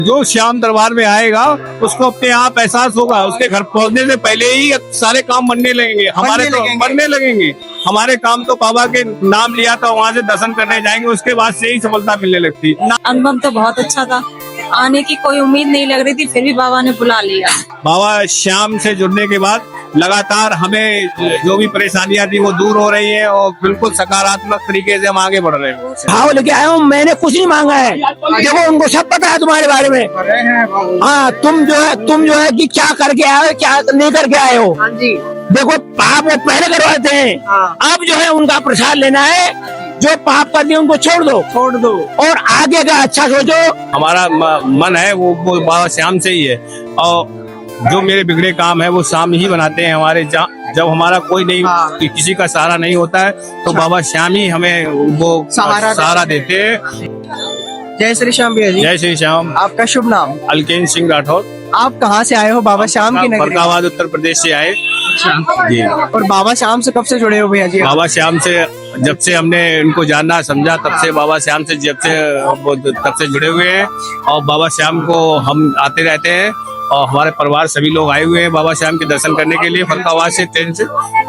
जो श्याम दरबार में आएगा उसको अपने आप एहसास होगा, उसके घर पहुंचने से पहले ही सारे काम बनने लगेंगे, हमारे तो बनने लगेंगे। हमारे काम तो बाबा के नाम लिया था, वहाँ से दर्शन करने जाएंगे, उसके बाद से ही सफलता मिलने लगती। अनुभव तो बहुत अच्छा था, आने की कोई उम्मीद नहीं लग रही थी, फिर भी बाबा ने बुला लिया। बाबा श्याम से जुड़ने के बाद लगातार हमें जो भी परेशानियां थी वो दूर हो रही है और बिल्कुल सकारात्मक तरीके से हम आगे बढ़ रहे हैं। भाव लेके आया हूँ, मैंने कुछ नहीं मांगा है। देखो उनको सब पता है तुम्हारे बारे में। हाँ, तुम जो है कि क्या करके आए हो, क्या नहीं करके आए हो। हाँ जी। देखो पाप वो पहले करवाते हैं, अब जो है उनका प्रसाद लेना है। जो पाप कर दिए उनको छोड़ दो और आगे का अच्छा सोचो। हमारा मन है वो बाबा श्याम से ही है, और जो मेरे बिगड़े काम है वो श्याम ही बनाते हैं हमारे। जब हमारा कोई नहीं, किसी का सहारा नहीं होता है, तो बाबा श्याम ही हमें वो सहारा देते हैं। जय श्री श्याम भैया जी। जय श्री श्याम। आपका शुभ नाम? अलकेन सिंह राठौर। आप कहाँ से आए हो बाबा श्याम की नगरी? फरकाबाद उत्तर प्रदेश से आए जी। और बाबा श्याम से कब से जुड़े हो भैया जी? बाबा श्याम से जब से हमने इनको जानना समझा तब से बाबा श्याम से तब से जुड़े हुए हैं, और बाबा श्याम को हम आते रहते हैं, और हमारे परिवार सभी लोग आए हुए हैं बाबा श्याम के दर्शन करने के लिए फरकाबाद से ट्रेन से।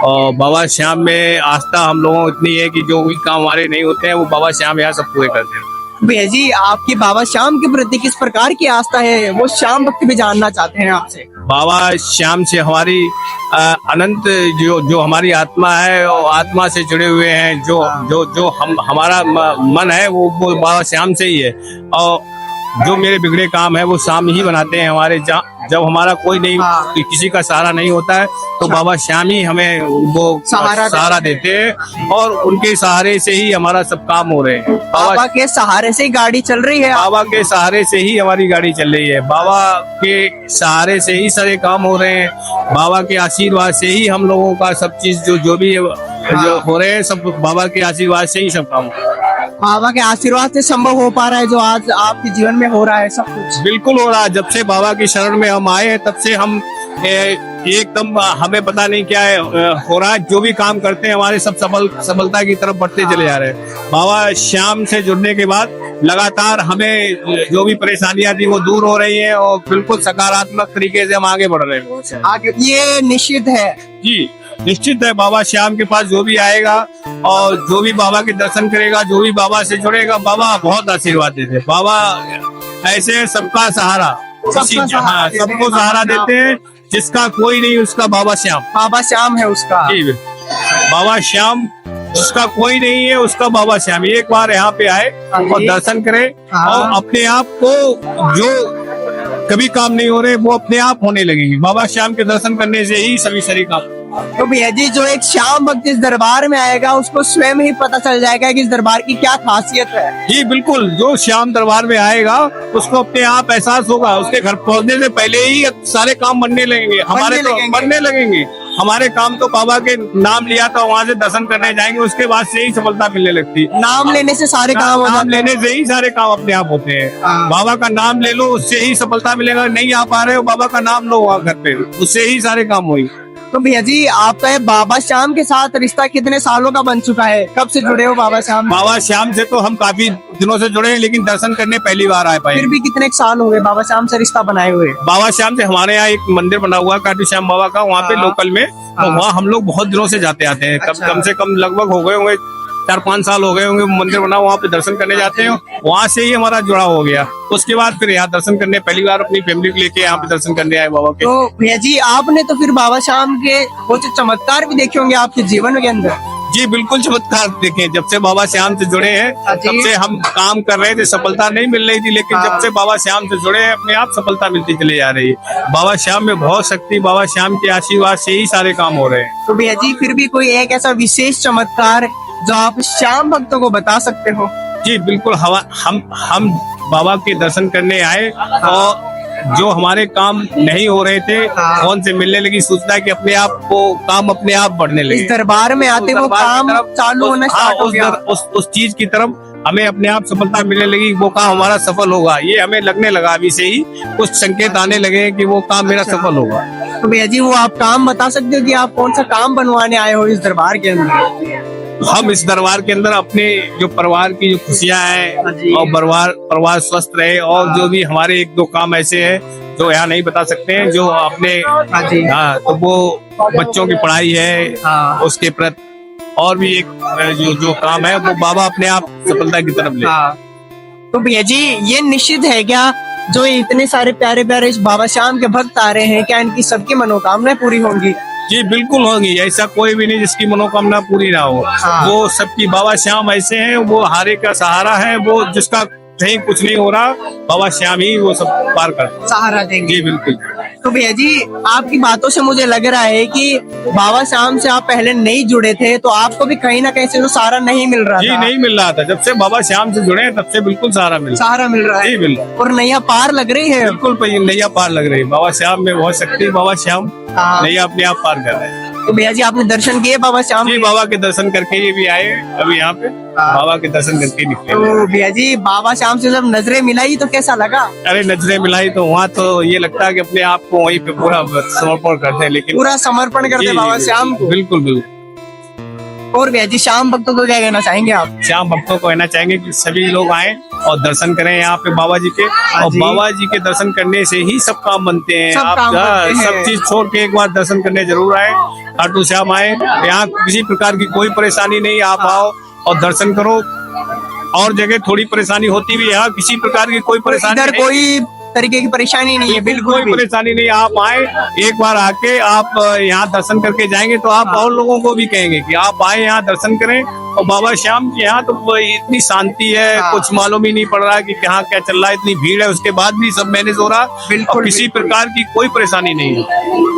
और बाबा श्याम में आस्था हम लोगों को इतनी है कि जो भी काम हमारे नहीं होते हैं वो बाबा श्याम यहाँ सब पूरे करते हैं। भैया जी, आपकी बाबा श्याम के प्रति किस प्रकार की आस्था है, वो श्याम भक्त भी जानना चाहते हैं आपसे। बाबा श्याम से हमारी अनंत जो हमारी आत्मा है, और आत्मा से जुड़े हुए हैं, जो हमारा मन है वो बाबा श्याम से ही है, और जो मेरे बिगड़े काम है वो श्याम ही बनाते हैं हमारे। जब हमारा कोई नहीं, किसी का सहारा नहीं होता है, तो बाबा श्याम ही हमें वो सहारा देते हैं, और उनके सहारे से ही हमारा सब काम हो रहे हैं। बाबा के सहारे से ही गाड़ी चल रही है। बाबा के सहारे से ही हमारी गाड़ी चल रही है, बाबा के सहारे से ही सारे काम हो रहे हैं, बाबा के आशीर्वाद से ही हम लोगों का सब चीज जो भी जो हो रहे हैं, सब बाबा के आशीर्वाद से ही सब काम हो रहा है। बाबा के आशीर्वाद से संभव हो पा रहा है जो आज आपके जीवन में हो रहा है सब कुछ। बिल्कुल हो रहा है। जब से बाबा की शरण में हम आए हैं तब से हम एकदम हमें पता नहीं क्या है हो रहा है। जो भी काम करते हैं हमारे सब सफलता की तरफ बढ़ते चले जा रहे हैं। बाबा श्याम से जुड़ने के बाद लगातार हमें जो भी परेशानियां थी वो दूर हो रही है, और बिल्कुल सकारात्मक तरीके से हम आगे बढ़ रहे हैं। आगे ये निश्चित है जी, निश्चित है। बाबा श्याम के पास जो भी आएगा और जो भी बाबा के दर्शन करेगा, जो भी बाबा से जुड़ेगा, बाबा बहुत आशीर्वाद देते हैं। बाबा ऐसे सबका सहारा, सबको सहारा देते हैं। जिसका कोई नहीं उसका बाबा श्याम है उसका। जी, बाबा श्याम जिसका कोई नहीं है उसका बाबा श्याम। एक बार यहाँ पे आए और दर्शन करें, और अपने आप को जो कभी काम नहीं हो रहे वो अपने आप होने लगेंगे। बाबा श्याम के दर्शन करने से ही सभी काम। तो भैया जी, जो एक श्याम भक्त इस दरबार में आएगा उसको स्वयं ही पता चल जाएगा कि इस दरबार की क्या खासियत है। जी बिल्कुल, जो श्याम दरबार में आएगा उसको अपने आप एहसास होगा, उसके घर पहुंचने से पहले ही सारे काम बनने लगेंगे, हमारे तो बनने लगेंगे। हमारे काम तो बाबा के नाम लिया था, वहाँ से दर्शन करने जाएंगे, उसके बाद से ही सफलता मिलने लगती है। नाम लेने से सारे काम नाम लेने से ही सारे काम अपने आप होते हैं। बाबा का नाम ले लो, उससे ही सफलता मिलेगा। नहीं आ पा रहे हो, बाबा का नाम लो वहाँ घर पे, उससे ही सारे काम होंगे। तो भैया जी, आपका ये बाबा श्याम के साथ रिश्ता कितने सालों का बन चुका है? कब से जुड़े हो बाबा श्याम? बाबा श्याम से तो हम काफी दिनों से जुड़े हैं, लेकिन दर्शन करने पहली बार आए पाए। फिर भी कितने साल हो गए बाबा श्याम से रिश्ता बनाए हुए? बाबा श्याम से हमारे यहाँ एक मंदिर बना हुआ है खाटू श्याम बाबा का, वहाँ पे लोकल में, तो वहाँ हम लोग बहुत दिनों से जाते आते हैं। कम से कम लगभग हो गए होंगे 4-5 साल हो गए होंगे। मंदिर बना, वहाँ पे दर्शन करने जाते हैं, वहाँ से ही हमारा जुड़ा हो गया। उसके बाद फिर यहाँ दर्शन करने पहली बार अपनी फैमिली को लेके यहाँ पे दर्शन करने आए बाबा के। तो भैया जी, आपने तो फिर बाबा श्याम के कुछ चमत्कार भी देखे होंगे आपके जीवन के अंदर। जी बिल्कुल, चमत्कार देखे। जब से बाबा श्याम से जुड़े हैं तब से हम काम कर रहे थे, सफलता नहीं मिल रही थी, लेकिन जब से बाबा श्याम से जुड़े हैं अपने आप सफलता मिलती चली जा रही है। बाबा श्याम में बहुत शक्ति, बाबा श्याम के आशीर्वाद से ही सारे काम हो रहे हैं। तो भैया जी, फिर भी कोई एक ऐसा विशेष चमत्कार जो आप श्याम भक्तों को बता सकते हो? जी बिल्कुल, हम बाबा के दर्शन करने आए, और जो हमारे काम नहीं हो रहे थे फोन से मिलने लगी सूचना कि अपने आप को काम अपने आप बढ़ने लगे। इस दरबार में आते वो काम चालू होना स्टार्ट हो गया। उस चीज की तरफ हमें अपने आप सफलता मिलने लगी। वो काम हमारा सफल होगा, ये हमें लगने लगा। अभी से ही कुछ संकेत आने लगे कि वो काम मेरा सफल होगा। तो भैया जी, वो आप काम बता सकते हो कि आप कौन सा काम बनवाने आए हो इस दरबार के अंदर? हम इस दरबार के अंदर अपने जो परिवार की जो खुशियां हैं और परिवार स्वस्थ रहे, और जो भी हमारे एक दो काम ऐसे हैं जो यहाँ नहीं बता सकते हैं, जो अपने तो वो बच्चों की पढ़ाई है उसके प्रति, और भी एक जो काम है वो बाबा अपने आप सफलता की तरफ ले। तो भैया जी ये निश्चित है क्या, जो इतने सारे प्यारे प्यारे इस बाबा श्याम के भक्त आ रहे हैं, क्या इनकी सबकी मनोकामनाएं पूरी होंगी? जी बिल्कुल होगी, ऐसा कोई भी नहीं जिसकी मनोकामना पूरी ना हो। वो सबकी बाबा श्याम ऐसे हैं, वो हारे का सहारा है, वो जिसका कहीं कुछ नहीं हो रहा, बाबा श्याम ही वो सब पार कर सहारा देंगे। जी बिल्कुल। तो भैया जी आपकी बातों से मुझे लग रहा है कि बाबा श्याम से आप पहले नहीं जुड़े थे, तो आपको भी कहीं ना कहीं से तो सहारा नहीं मिल रहा जी था। नहीं मिल रहा था, जब से बाबा श्याम से जुड़े हैं तब से बिल्कुल सहारा मिल रहा है। जी बिल्कुल। और नैया पार लग रही है। बिल्कुल नैया पार लग रही है, बाबा श्याम में बहुत शक्ति, बाबा श्याम नैया अपने आप पार कर रहे हैं। तो भैया जी आपने दर्शन किए बाबा श्याम? जी बाबा के दर्शन करके ये भी आए अभी यहाँ पे, बाबा के दर्शन करके निकले। तो भैया जी बाबा श्याम से जब नजरें मिलाई तो कैसा लगा? अरे नजरें मिलाई तो वहाँ तो ये लगता है कि अपने आप को वहीं पे पूरा समर्पण करते हैं, लेकिन पूरा समर्पण करते बाबा श्याम को। बिल्कुल बिल्कुल। और भैया जी श्याम भक्तों को क्या कहना चाहेंगे आप? श्याम भक्तों को कहना चाहेंगे कि सभी लोग आए और दर्शन करें यहाँ पे बाबा जी के, और बाबा जी के दर्शन करने से ही सब काम बनते हैं। आप सब चीज छोड़ के एक बार दर्शन करने जरूर आए, खाटू श्याम आए, यहाँ किसी प्रकार की कोई परेशानी नहीं, आप आओ और दर्शन करो। और जगह थोड़ी परेशानी होती भी, यहाँ किसी प्रकार की कोई परेशानी इधर कोई तरीके की परेशानी नहीं है, बिल्कुल कोई परेशानी नहीं। आप आए एक बार आके आप यहाँ दर्शन करके जाएंगे तो आप और लोगों को भी कहेंगे कि आप आए यहाँ दर्शन करें। और बाबा श्याम के यहाँ तो इतनी शांति है, कुछ मालूम ही नहीं पड़ रहा कि कहाँ क्या चल रहा है, इतनी भीड़ है, उसके बाद भी सब मैनेज हो रहा, बिल्कुल किसी प्रकार की कोई परेशानी नहीं है।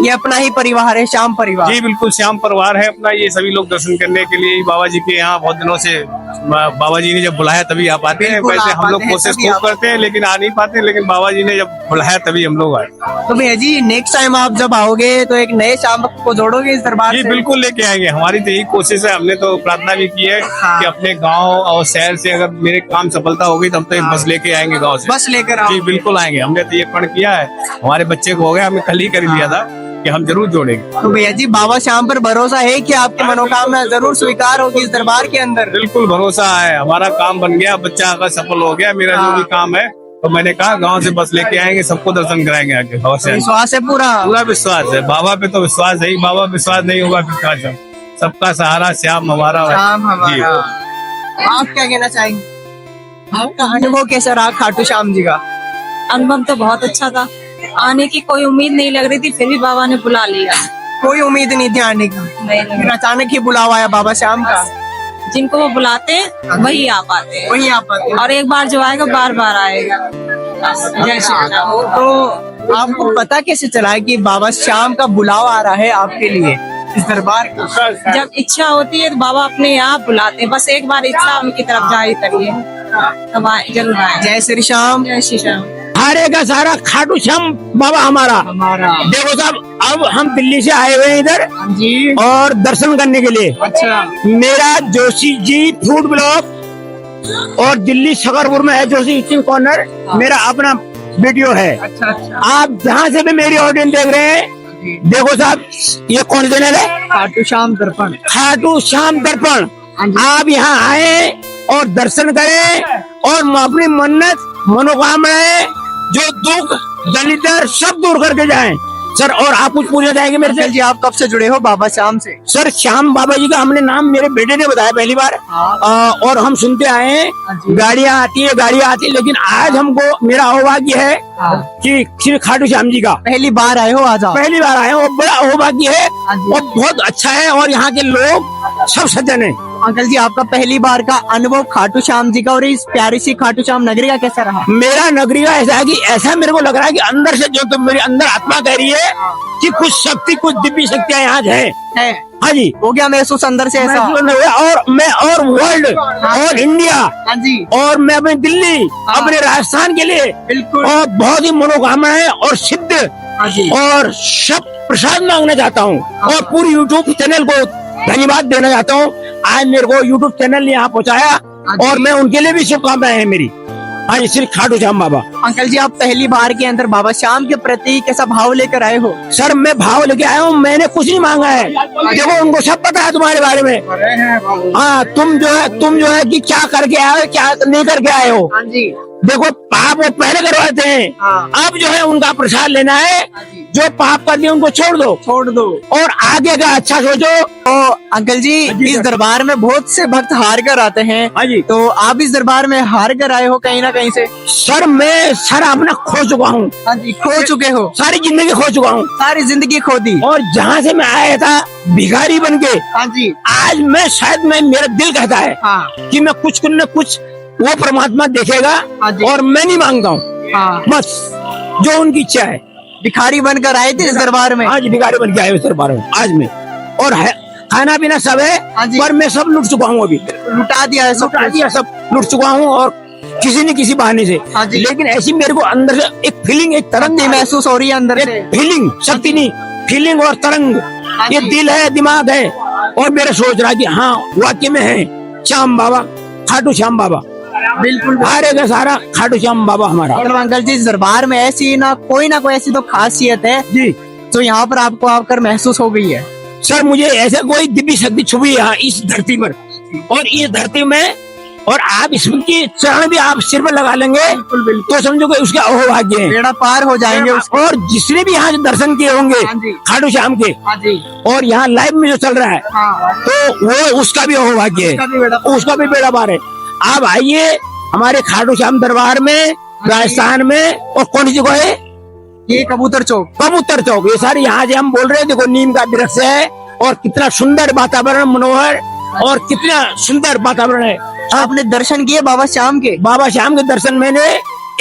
ये अपना ही परिवार है, श्याम परिवार। जी बिल्कुल श्याम परिवार है अपना, ये सभी लोग दर्शन करने के लिए बाबा जी के यहाँ बहुत दिनों से, बाबा जी ने जब बुलाया तभी आ पाते हैं। वैसे हम लोग कोशिश खूब करते हैं लेकिन आ नहीं पाते, लेकिन बाबा जी ने जब बुलाया तभी हम लोग आए। तो भैया जी नेक्स्ट टाइम आप जब आओगे तो एक नए श्याम भक्त को जोड़ोगे इस दरबार जी से? बिल्कुल लेके आएंगे, हमारी तो यही कोशिश है। हमने तो प्रार्थना भी की है कि अपने गांव और शहर से अगर मेरे काम सफलता होगी तो हम तो एक बस लेके आएंगे गांव से। बस लेकर जी बिल्कुल आएंगे, हमने तो ये प्रण किया है, हमारे बच्चे को हो गया, हमें कल ही कर दिया था कि हम जरूर जोड़ेंगे। तो भैया जी बाबा श्याम पर भरोसा है कि आपकी मनोकामना जरूर स्वीकार होगी इस दरबार के अंदर? बिल्कुल भरोसा है, हमारा काम बन गया, बच्चा अगर सफल हो गया, मेरा जो भी काम है, तो मैंने कहा गांव से बस लेके आएंगे, सबको दर्शन कराएंगे आगे। विश्वास है पूरा विश्वास है, बाबा पे तो विश्वास है ही, बाबा विश्वास नहीं होगा फिर क्या? सबका सहारा श्याम हमारा। आप क्या कहना चाहेंगे? आपका अनुभव कैसा रहा खाटू श्याम जी का? अनुभव तो बहुत अच्छा था, आने की कोई उम्मीद नहीं लग रही थी, फिर भी बाबा ने बुला लिया। कोई उम्मीद नहीं थी आने की, नहीं। फिर अचानक ही बुलावा आया बाबा श्याम का। जिनको वो बुलाते हैं वही आ पाते हैं, वही आ पाते हैं। और एक बार जो आएगा बार बार आएगा। जय श्री राम। तो आपको पता कैसे चला कि बाबा श्याम का बुलावा आ रहा है आपके लिए इस दरबार का? जब इच्छा होती है तो बाबा अपने यहाँ बुलाते हैं, बस एक बार इच्छा उनकी तरफ जारी करिए तब जरूर आए। जय श्री श्याम। जय श्री राम। हारे का सारा खाटू श्याम बाबा हमारा। देखो साहब अब हम दिल्ली से आए हुए हैं इधर जी और दर्शन करने के लिए। अच्छा। मेरा जोशी जी फूड ब्लॉक और दिल्ली शकरपुर में है जोशी ईटिंग कॉर्नर, मेरा अपना वीडियो है। अच्छा अच्छा। आप जहाँ से भी मेरी ऑडियंस देख रहे हैं, देखो साहब ये कौन चैनल है? खाटू श्याम दर्पण। खाटू श्याम दर्पण। आप यहाँ आए और दर्शन करें और अपनी मन्नत मनोकामनाएं जो दुख दलिदर सब दूर करके जाएं। सर और आप कुछ पूछना चाहेंगे मेरे से? जी आप कब से जुड़े हो बाबा श्याम से? सर श्याम बाबा जी का हमने नाम मेरे बेटे ने बताया पहली बार। और हम सुनते आए हैं गाड़ियाँ आती है, लेकिन आज हमको मेरा सौभाग्य है कि श्री खाटू श्याम जी का पहली बार आए हो? आज पहली बार आए हो, बड़ा सौभाग्य है और बहुत अच्छा है, और यहाँ के लोग सब सज्जन है। अंकल जी आपका पहली बार का अनुभव खाटू श्याम जी का और इस प्यारी सी खाटू श्याम नगरी का कैसा रहा? मेरा नगरी का ऐसा है कि ऐसा मेरे को लग रहा है कि अंदर से जो तो मेरे अंदर आत्मा कह रही है कि कुछ शक्ति, कुछ दिव्य शक्तियाँ यहाँ है। हाँ जी, हो गया महसूस अंदर से ऐसा? और मैं और वर्ल्ड और इंडिया हाँ जी और मैं अपनी दिल्ली अपने राजस्थान के लिए बिल्कुल और बहुत ही मनोकामनाएं और सिद्ध और सब प्रसाद मांगना चाहता हूँ और पूरी यूट्यूब चैनल को धन्यवाद देना चाहता हूँ। आज मेरे को यूट्यूब चैनल ने यहाँ पहुँचाया और मैं उनके लिए भी शुभकामनाएं हैं मेरी। हाँ जी, श्री खाटू श्याम बाबा। अंकल जी, आप पहली बार के अंदर बाबा श्याम के प्रति कैसा भाव लेकर आए हो? सर मैं भाव लेके आया हूँ, मैंने कुछ नहीं मांगा है। देखो उनको सब पता है तुम्हारे बारे में। हाँ, तुम जो है कि क्या करके आए हो, क्या नहीं करके आए हो। हाँ जी। देखो पाप वो पहले करवाते हैं, हाँ। अब जो है उनका प्रसाद लेना है। जो पाप कर दिए उनको छोड़ दो और आगे का अच्छा सोचो। तो अंकल जी, इस दरबार में बहुत से भक्त हार कर आते हैं। हाँ जी। तो आप इस दरबार में हार कर आए हो कहीं ना कहीं से? सर मैं सर अपना खो चुका हूँ। हाँ जी, खो चुके हो? सारी जिंदगी खो चुका हूँ सारी जिंदगी खो दी। और जहाँ से मैं आया था भिखारी बन के, हाँ जी। आज मैं शायद मेरा दिल कहता है हाँ। कि मैं कुछ न कुछ वो परमात्मा देखेगा। हाँ जी। और मैं नहीं मांगता हूँ। हाँ। बस जो उनकी इच्छा है। भिखारी बनकर आए थे इस दरबार में? आज भिखारी बन के आए इस दरबार में आज में, और है खाना पीना सब हाँ है, जी। पर मैं सब लुट चुका हूँ। अभी लुटा दिया है सब लुटा कुछ? दिया, सब लुट चुका हूँ और किसी न किसी बहाने से। हाँ जी। लेकिन ऐसी मेरे को अंदर से एक फीलिंग, एक तरंग शक्ति महसूस हो रही है अंदर से। एक फीलिंग, शक्ति नहीं, फीलिंग और तरंग। ये जी। दिल है, दिमाग है, और मेरा सोच रहा है कि हाँ वाकई में है श्याम बाबा, खाटू श्याम बाबा। बिल्कुल। सारे का सारा खाटू श्याम बाबा हमारा। मतलब अंकल जी, इस दरबार में ऐसी ना कोई ऐसी तो खासियत है जी जो यहाँ पर आपको आकर महसूस हो गई है। सर, मुझे ऐसा कोई दिव्य शक्ति छुपी है इस धरती पर, और इस धरती में, और आप इसकी चरण भी आप सिर पर लगा लेंगे तो समझो कि उसका अहोभाग्य है, बेड़ा पार हो जाएंगे उसके। और जिसने भी यहाँ दर्शन किए होंगे हाँ जी। खाटू श्याम के, हाँ जी। और यहाँ लाइव में जो चल रहा है, हाँ। तो वो उसका भी अहोभाग्य है, उसका भी बेड़ा पार है। आप आइए हमारे खाटू श्याम दरबार में, राजस्थान में, और कौन सी जगह है? ये कबूतर चौक। कबूतर चौक। ये सारे यहाँ से हम बोल रहे हैं, देखो नीम का वृक्ष है, और कितना सुंदर वातावरण, मनोहर, और कितना सुंदर वातावरण है। आपने दर्शन किए बाबा श्याम के? बाबा श्याम के दर्शन मैंने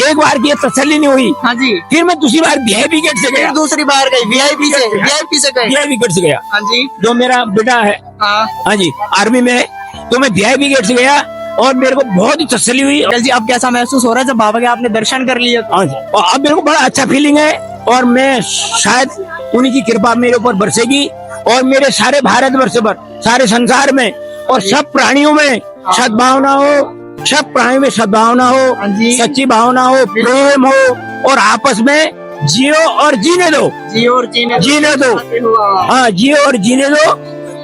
एक बार किए, तसल्ली नहीं हुई। हाँ जी। फिर मैं दूसरी बार वीआईपी गेट से गया। फिर दूसरी बार गए वीआईपी से? वीआईपी से गए? वीआईपी गेट से गया। हाँ जी। जो मेरा बेटा है, हाँ। हाँ जी, आर्मी में है, तो मैं वीआईपी गेट से गया और मेरे को बहुत ही तसल्ली हुई। अंकल जी, अब कैसा महसूस हो रहा है जब बाबा के आपने दर्शन कर लिए? हाँ जी, और अब मेरे को बड़ा अच्छा फीलिंग है, और मैं शायद उन्हीं की कृपा मेरे ऊपर बरसेगी, और मेरे सारे भारतवर्ष पर, सारे संसार में, और सब प्राणियों में सद्भावना हो, सब प्राणियों में सद्भावना हो, हाँ जी। सच्ची भावना हो, प्रेम हो, और आपस में जियो और जीने दो। जियो और जीने दो। हाँ, जियो और जीने दो।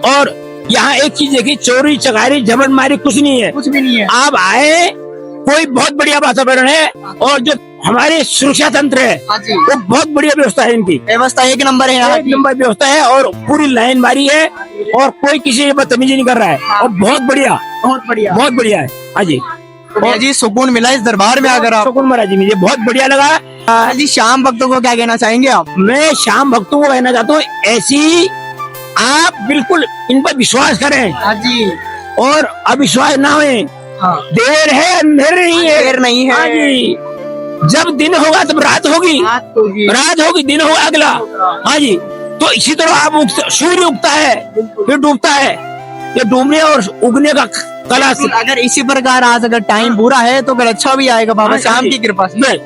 और यहाँ एक चीज देखिए, चोरी चकारी जबरमारी कुछ नहीं है, कुछ भी नहीं है। आप आए, कोई बहुत बढ़िया वातावरण है, और जो हमारे सुरक्षा तंत्र है हाँ जी। वो बहुत बढ़िया व्यवस्था है इनकी। व्यवस्था एक नंबर है यहाँ एक की। नंबर व्यवस्था है, और पूरी लाइन बारी है, और कोई किसी से बदतमीजी नहीं कर रहा है, और बहुत बढ़िया, बहुत बढ़िया। बहुत बढ़िया है। हाँ जी, तो भैया जी, सुकून मिला इस दरबार में आकर आप? सुकून महाराज जी, मुझे बहुत बढ़िया लगा। हाँ जी, श्याम भक्तों को क्या कहना चाहेंगे आप? मैं श्याम भक्तों को कहना चाहता हूँ, ऐसी आप बिल्कुल इन पर विश्वास करें, हाँ जी। और अविश्वास ना होए। हाँ। देर है अंधेर नहीं है। देर नहीं है। हाँ जी, जब दिन होगा तब रात होगी, रात होगी दिन होगा अगला। हाँ जी, तो इसी तरह आप सूर्य उगता है फिर डूबता है, ये डूबने और उगने का कला। अगर इसी प्रकार आज अगर टाइम बुरा है तो कल अच्छा भी आएगा बाबा श्याम की कृपा से।